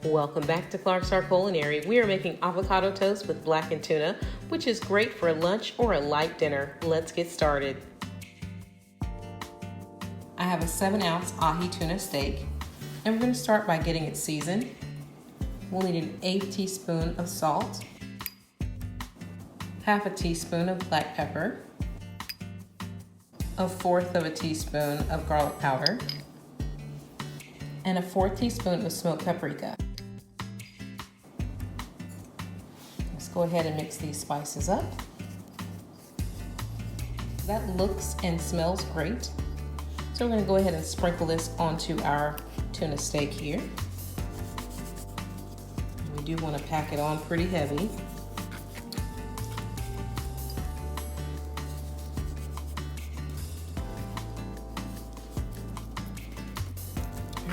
Welcome back to Clark's Our Culinary. We are making avocado toast with blackened tuna, which is great for lunch or a light dinner. Let's get started. I have a 7-ounce Ahi Tuna steak, and we're going to start by getting it seasoned. We'll need an 1/8 teaspoon of salt, 1/2 teaspoon of black pepper, 1/4 teaspoon of garlic powder, and 1/4 teaspoon of smoked paprika. Let's go ahead and mix these spices up. That looks and smells great. So we're going to go ahead and sprinkle this onto our tuna steak here. We do want to pack it on pretty heavy.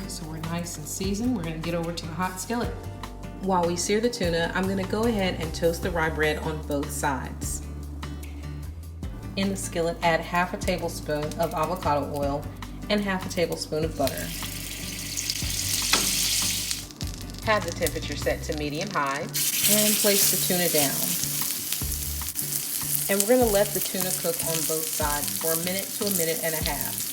So we're nice and seasoned. We're going to get over to a hot skillet. While we sear the tuna, I'm going to go ahead and toast the rye bread on both sides. In the skillet, add 1/2 tablespoon of avocado oil and 1/2 tablespoon of butter. Have the temperature set to medium-high and place the tuna down. And we're going to let the tuna cook on both sides for 1 minute to 1.5 minutes.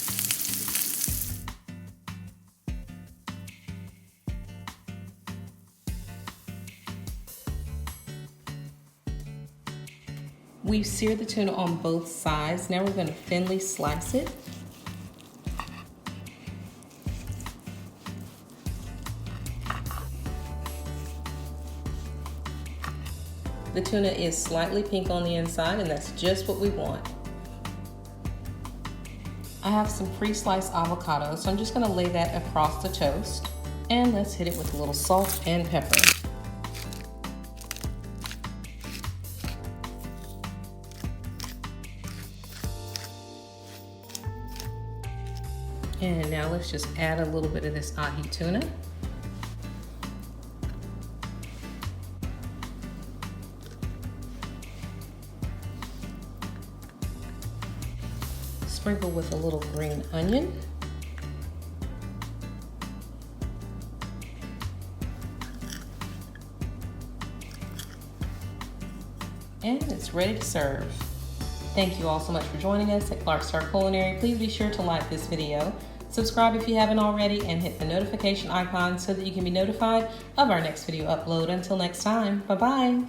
We've seared the tuna on both sides. Now we're going to thinly slice it. The tuna is slightly pink on the inside, and that's just what we want. I have some pre-sliced avocado, so I'm just going to lay that across the toast. And let's hit it with a little salt and pepper. And now let's just add a little bit of this ahi tuna. Sprinkle with a little green onion. And it's ready to serve. Thank you all so much for joining us at Clark's Our Culinary. Please be sure to like this video, subscribe if you haven't already, and hit the notification icon so that you can be notified of our next video upload. Until next time, bye-bye.